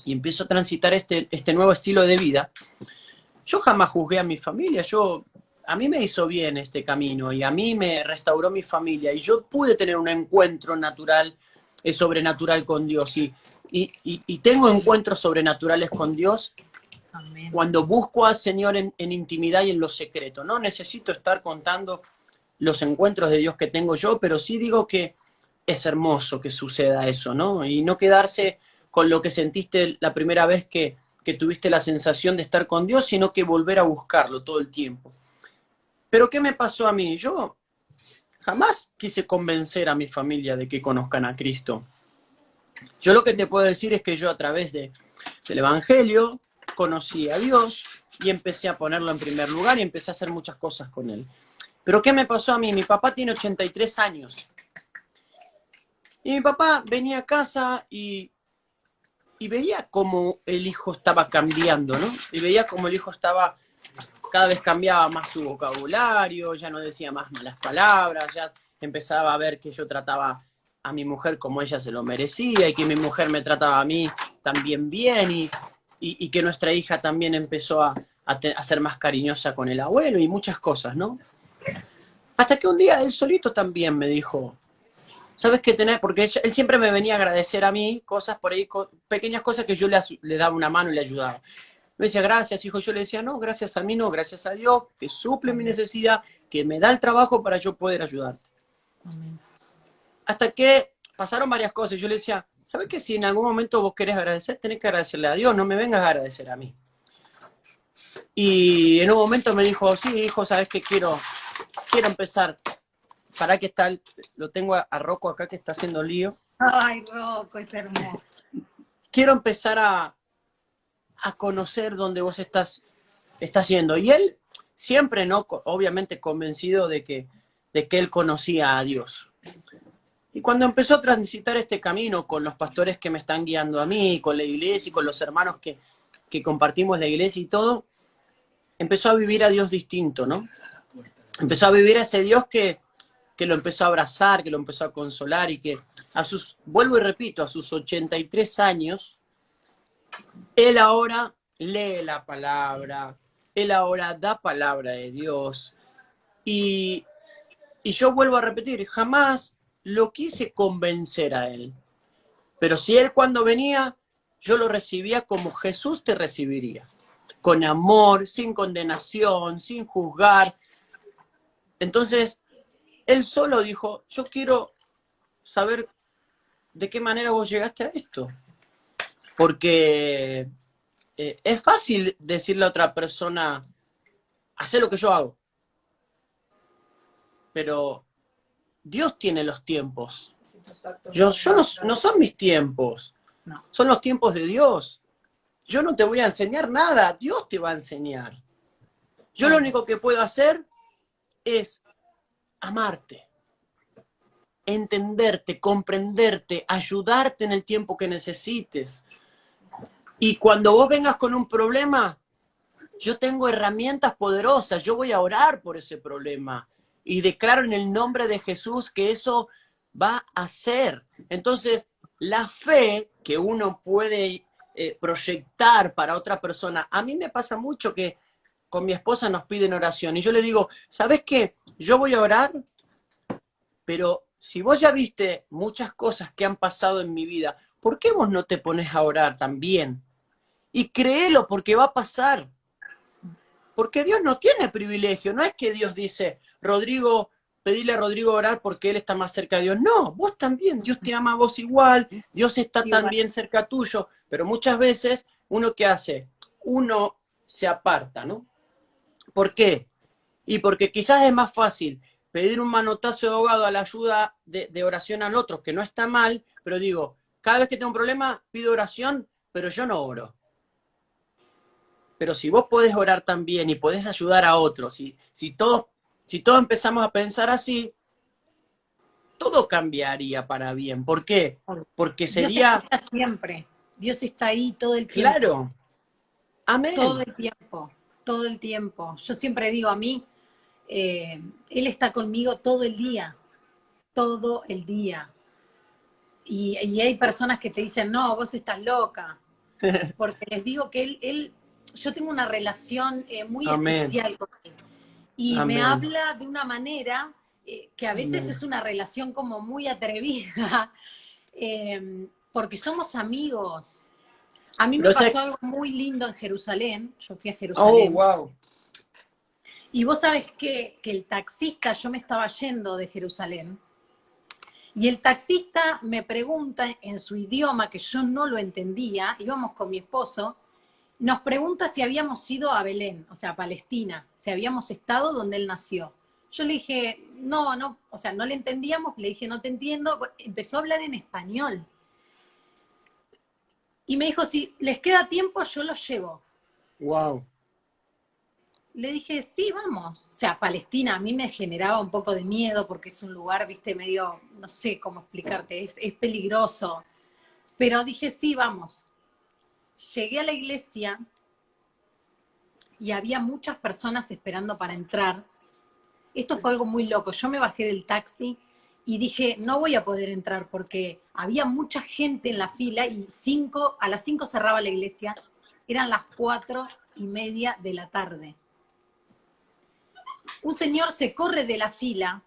y empiezo a transitar este nuevo estilo de vida, yo jamás juzgué a mi familia. A mí me hizo bien este camino y a mí me restauró mi familia y yo pude tener un encuentro natural, sobrenatural con Dios. Y tengo encuentros sobrenaturales con Dios. Amén. Cuando busco al Señor en intimidad y en lo secreto. No necesito estar contando los encuentros de Dios que tengo yo, pero sí digo que es hermoso que suceda eso, ¿no? Y no quedarse con lo que sentiste la primera vez que tuviste la sensación de estar con Dios, sino que volver a buscarlo todo el tiempo. Pero ¿qué me pasó a mí? Yo jamás quise convencer a mi familia de que conozcan a Cristo. Yo lo que te puedo decir es que yo a través del Evangelio conocí a Dios y empecé a ponerlo en primer lugar y empecé a hacer muchas cosas con Él. Pero ¿qué me pasó a mí? Mi papá tiene 83 años. Y mi papá venía a casa y veía cómo el hijo estaba cambiando, ¿no? Y veía cómo el hijo cada vez cambiaba más su vocabulario, ya no decía más malas palabras, ya empezaba a ver que yo trataba a mi mujer como ella se lo merecía y que mi mujer me trataba a mí también bien y que nuestra hija también empezó a ser más cariñosa con el abuelo y muchas cosas, ¿no? Hasta que un día él solito también me dijo, ¿sabes qué tenés? Porque él siempre me venía a agradecer a mí cosas por ahí, pequeñas cosas que yo le daba una mano y le ayudaba. Me decía, gracias, hijo. Yo le decía, no, gracias a mí no, gracias a Dios, que suple mi necesidad, que me da el trabajo para yo poder ayudarte. Amén. Hasta que pasaron varias cosas. Yo le decía, ¿sabes qué? Si en algún momento vos querés agradecer, tenés que agradecerle a Dios, no me vengas a agradecer a mí. Y en un momento me dijo, sí, hijo, ¿sabes qué? Quiero empezar. Para que está, lo tengo a Rocco acá que está haciendo lío. Ay, Rocco, es hermoso. Quiero empezar a conocer dónde vos estás yendo. Y él siempre, ¿no? Obviamente convencido de que él conocía a Dios. Y cuando empezó a transitar este camino con los pastores que me están guiando a mí, con la iglesia y con los hermanos que compartimos la iglesia y todo, empezó a vivir a Dios distinto, ¿no? Empezó a vivir a ese Dios que lo empezó a abrazar, que lo empezó a consolar y que vuelvo y repito, a sus 83 años, él ahora lee la palabra, él ahora da palabra de Dios. Y yo vuelvo a repetir, jamás lo quise convencer a él. Pero si él cuando venía, yo lo recibía como Jesús te recibiría. Con amor, sin condenación, sin juzgar. Entonces, él solo dijo, yo quiero saber de qué manera vos llegaste a esto. Porque es fácil decirle a otra persona, haz lo que yo hago. Pero Dios tiene los tiempos. Yo no son mis tiempos. No. Son los tiempos de Dios. Yo no te voy a enseñar nada. Dios te va a enseñar. Yo lo único que puedo hacer es amarte, entenderte, comprenderte, ayudarte en el tiempo que necesites. Y cuando vos vengas con un problema, yo tengo herramientas poderosas, yo voy a orar por ese problema y declaro en el nombre de Jesús que eso va a ser. Entonces, la fe que uno puede proyectar para otra persona, a mí me pasa mucho que con mi esposa nos piden oración y yo le digo, ¿sabes qué? Yo voy a orar, pero si vos ya viste muchas cosas que han pasado en mi vida, ¿por qué vos no te pones a orar también? Y créelo porque va a pasar. Porque Dios no tiene privilegio. No es que Dios dice, Rodrigo, pedile a Rodrigo orar porque él está más cerca de Dios. No, vos también. Dios te ama a vos igual. Dios está Igual. también cerca tuyo. Pero muchas veces, ¿uno qué hace? Uno se aparta, ¿no? ¿Por qué? Y porque quizás es más fácil pedir un manotazo de ahogado a la ayuda de oración al otro, que no está mal, pero digo, cada vez que tengo un problema, pido oración, pero yo no oro. Pero si vos podés orar también y podés ayudar a otros, si todos empezamos a pensar así, todo cambiaría para bien. ¿Por qué? Porque Dios sería, escucha siempre. Dios está ahí todo el tiempo. claro, Todo amén, el tiempo. Todo el tiempo. Yo siempre digo a mí, Él está conmigo todo el día. Todo el día. Y hay personas que te dicen, no, vos estás loca. Porque les digo que yo tengo una relación muy amén, especial con él. Y me amén, habla de una manera que a veces amén. es una relación como muy atrevida, porque somos amigos. A mí me Pero ese, pasó algo muy lindo en Jerusalén, yo fui a oh, Jerusalén, wow, y vos sabés que el taxista, yo me estaba yendo de Jerusalén, y el taxista me pregunta en su idioma, que yo no lo entendía, íbamos con mi esposo, nos pregunta si habíamos ido a Belén, o sea, a Palestina, si habíamos estado donde él nació. Yo le dije, no, no, o sea, no le entendíamos, le dije, no te entiendo, empezó a hablar en español. Y me dijo, si les queda tiempo, yo los llevo. wow, Le dije, sí, vamos. O sea, Palestina a mí me generaba un poco de miedo porque es un lugar, viste, medio, no sé cómo explicarte, es peligroso. Pero dije, sí, vamos. Llegué a la iglesia y había muchas personas esperando para entrar. Esto fue algo muy loco. Yo me bajé del taxi y dije, no voy a poder entrar porque había mucha gente en la fila y a las 5 cerraba la iglesia. Eran las 4:30 de la tarde. Un señor se corre de la fila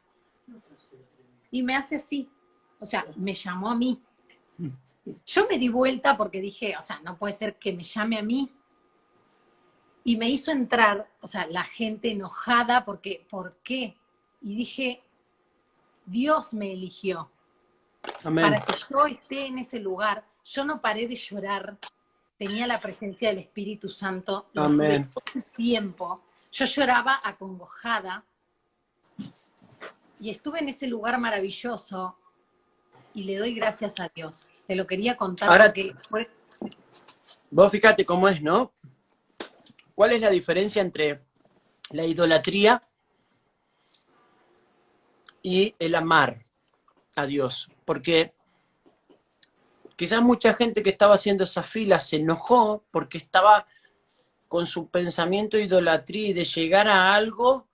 y me hace así. O sea, me llamó a mí. Yo me di vuelta porque dije, o sea, no puede ser que me llame a mí. Y me hizo entrar, o sea, la gente enojada porque, ¿por qué? Y dije, Dios me eligió amén, para que yo esté en ese lugar. Yo no paré de llorar, tenía la presencia del Espíritu Santo, lo tuve amén. todo el tiempo. Yo lloraba acongojada y estuve en ese lugar maravilloso y le doy gracias a Dios. Te lo quería contar Ahora, porque fue... vos fíjate cómo es, ¿no? ¿Cuál es la diferencia entre la idolatría y el amar a Dios? Porque quizás mucha gente que estaba haciendo esa fila se enojó porque estaba con su pensamiento de idolatría y de llegar a algo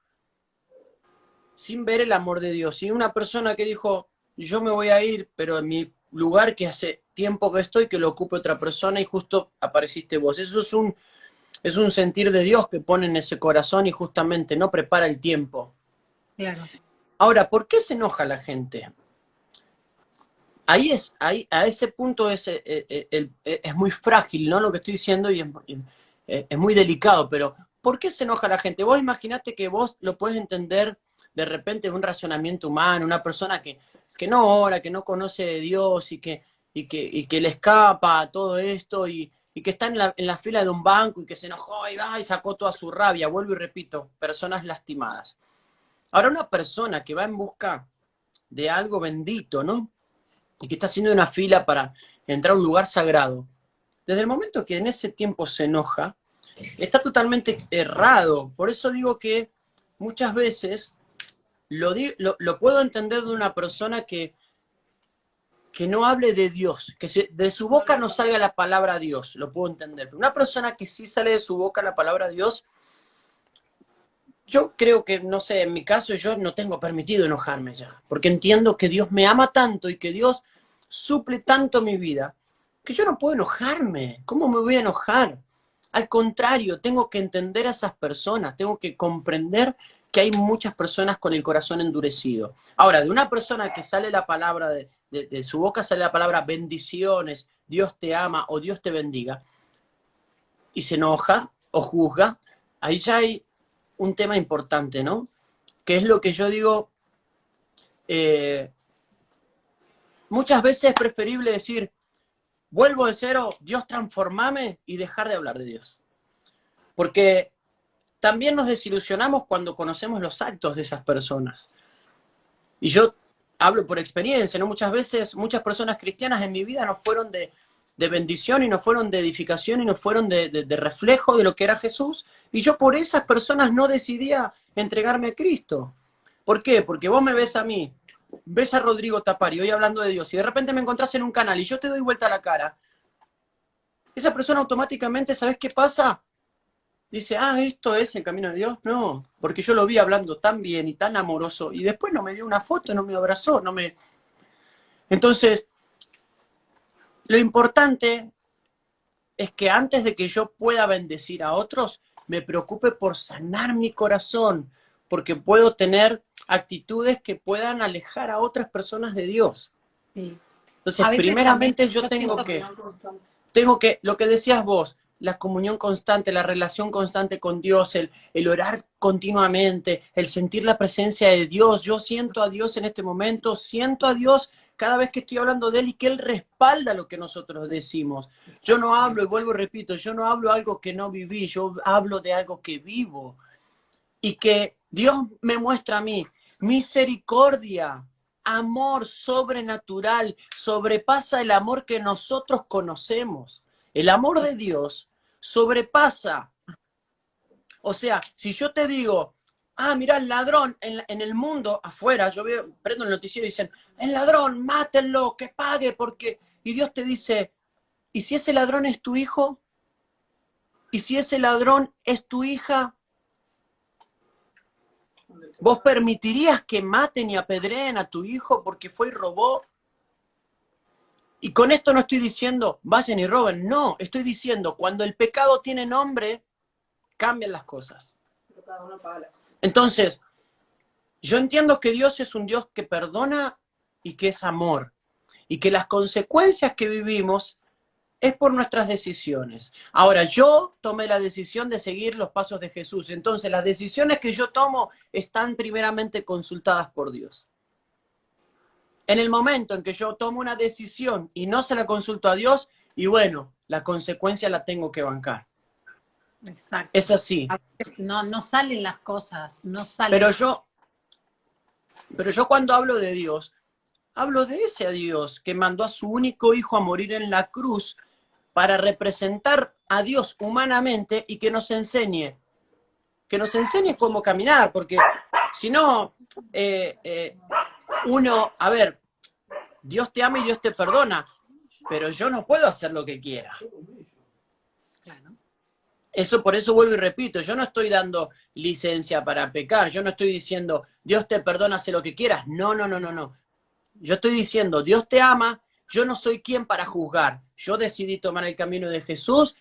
sin ver el amor de Dios. Y una persona que dijo, yo me voy a ir, pero en mi lugar que hace tiempo que estoy, que lo ocupe otra persona y justo apareciste vos. Eso es un sentir de Dios que pone en ese corazón y justamente no prepara el tiempo. Claro. Ahora, ¿por qué se enoja la gente? Ahí, a ese punto es muy frágil, ¿no? Lo que estoy diciendo y es muy delicado, pero ¿por qué se enoja la gente? Vos imaginate que vos lo puedes entender de repente en un razonamiento humano, una persona que no ora, que no conoce de Dios y que le escapa a todo esto y que está en la fila de un banco y que se enojó y va y sacó toda su rabia. Vuelvo y repito, personas lastimadas. Ahora una persona que va en busca de algo bendito, ¿no? Y que está haciendo una fila para entrar a un lugar sagrado, desde el momento que en ese tiempo se enoja, está totalmente errado. Por eso digo que muchas veces lo puedo entender de una persona que que no hable de Dios, que de su boca no salga la palabra Dios, lo puedo entender. Pero una persona que sí sale de su boca la palabra Dios, yo creo que, no sé, en mi caso yo no tengo permitido enojarme ya, porque entiendo que Dios me ama tanto y que Dios suple tanto mi vida, que yo no puedo enojarme. ¿Cómo me voy a enojar? Al contrario, tengo que entender a esas personas, tengo que comprender que hay muchas personas con el corazón endurecido. Ahora, de una persona que sale la palabra, de su boca sale la palabra bendiciones, Dios te ama o Dios te bendiga, y se enoja o juzga, ahí ya hay un tema importante, ¿no? Que es lo que yo digo, muchas veces es preferible decir, vuelvo de cero, Dios transformame, y dejar de hablar de Dios. Porque también nos desilusionamos cuando conocemos los actos de esas personas. Y yo hablo por experiencia, ¿no? Muchas veces, muchas personas cristianas en mi vida no fueron de bendición y no fueron de edificación y no fueron de reflejo de lo que era Jesús. Y yo por esas personas no decidía entregarme a Cristo. ¿Por qué? Porque vos me ves a mí, ves a Rodrigo Tapari hoy hablando de Dios y de repente me encontrás en un canal y yo te doy vuelta la cara. Esa persona automáticamente, ¿sabés qué pasa? Dice, esto es el camino de Dios. No, porque yo lo vi hablando tan bien y tan amoroso y después no me dio una foto, no me abrazó, no me... Entonces, lo importante es que antes de que yo pueda bendecir a otros, me preocupe por sanar mi corazón, porque puedo tener actitudes que puedan alejar a otras personas de Dios. Sí. Entonces, primeramente yo tengo que, lo que decías vos, la comunión constante, la relación constante con Dios, el orar continuamente, el sentir la presencia de Dios. Yo siento a Dios en este momento, siento a Dios cada vez que estoy hablando de Él y que Él respalda lo que nosotros decimos. Yo no hablo, y vuelvo y repito, yo no hablo algo que no viví, yo hablo de algo que vivo. Y que Dios me muestra a mí misericordia, amor sobrenatural, sobrepasa el amor que nosotros conocemos. El amor de Dios sobrepasa. O sea, si yo te digo, mira el ladrón en el mundo afuera, yo prendo el noticiero y dicen, el ladrón, mátenlo, que pague, porque... Y Dios te dice, ¿y si ese ladrón es tu hijo? ¿Y si ese ladrón es tu hija? ¿Vos permitirías que maten y apedreen a tu hijo porque fue y robó? Y con esto no estoy diciendo, vayan y roben. No, estoy diciendo, cuando el pecado tiene nombre, cambian las cosas. Entonces, yo entiendo que Dios es un Dios que perdona y que es amor. Y que las consecuencias que vivimos es por nuestras decisiones. Ahora, yo tomé la decisión de seguir los pasos de Jesús. Entonces, las decisiones que yo tomo están primeramente consultadas por Dios. En el momento en que yo tomo una decisión y no se la consulto a Dios, y bueno, la consecuencia la tengo que bancar. Exacto. Es así. A veces no salen las cosas, no salen. Pero yo cuando hablo de Dios, hablo de ese Dios que mandó a su único hijo a morir en la cruz para representar a Dios humanamente y que nos enseñe cómo caminar, porque si no, a ver, Dios te ama y Dios te perdona, pero yo no puedo hacer lo que quiera. Claro. Eso, por eso vuelvo y repito, yo no estoy dando licencia para pecar, yo no estoy diciendo, Dios te perdona, haz lo que quieras. No. Yo estoy diciendo, Dios te ama, yo no soy quien para juzgar. Yo decidí tomar el camino de Jesús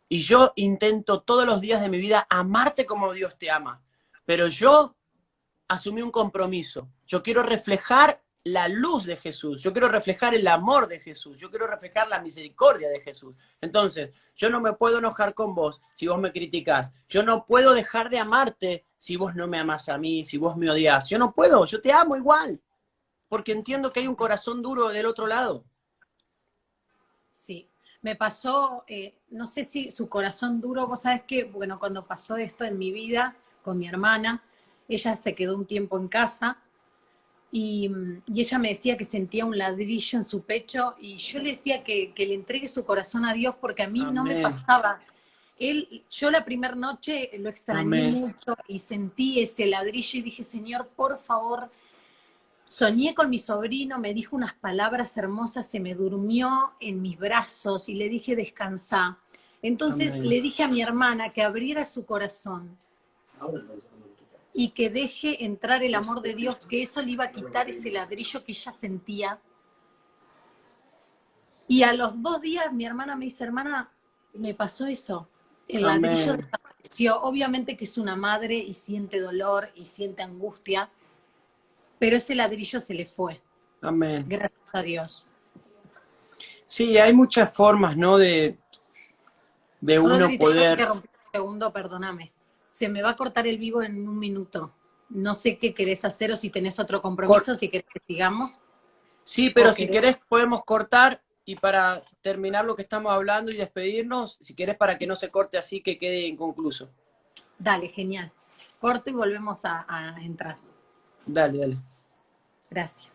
y yo intento todos los días de mi vida amarte como Dios te ama. Pero yo asumí un compromiso. Yo quiero reflejar la luz de Jesús, yo quiero reflejar el amor de Jesús, yo quiero reflejar la misericordia de Jesús. Entonces, yo no me puedo enojar con vos si vos me criticás. Yo no puedo dejar de amarte si vos no me amás a mí, si vos me odiás. Yo no puedo, yo te amo igual. Porque entiendo que hay un corazón duro del otro lado. Sí, me pasó, no sé si su corazón duro, vos sabés que, bueno, cuando pasó esto en mi vida con mi hermana, ella se quedó un tiempo en casa y ella me decía que sentía un ladrillo en su pecho y yo le decía que le entregue su corazón a Dios porque a mí no me pasaba. Yo la primera noche lo extrañé mucho y sentí ese ladrillo y dije, Señor, por favor, soñé con mi sobrino, me dijo unas palabras hermosas, se me durmió en mis brazos y le dije, descansá. Entonces Amén. le dije a mi hermana que abriera su corazón y que deje entrar el amor de Dios, que eso le iba a quitar ese ladrillo que ella sentía. Y a los 2 días mi hermana me dice, hermana, me pasó eso. El ladrillo Amén. desapareció. Obviamente que es una madre y siente dolor y siente angustia, pero ese ladrillo se le fue. Amén. Gracias a Dios. Sí, hay muchas formas, ¿no? De uno Rodri, te puedo poder. interrumpir un segundo, perdóname. Se me va a cortar el vivo en un minuto. No sé qué querés hacer o si tenés otro Cor- compromiso, si querés que sigamos Sí, pero o si querés... querés podemos cortar y para terminar lo que estamos hablando y despedirnos, si querés para que no se corte así que quede inconcluso. Dale, genial. Corto y volvemos a entrar. Dale, dale. Gracias.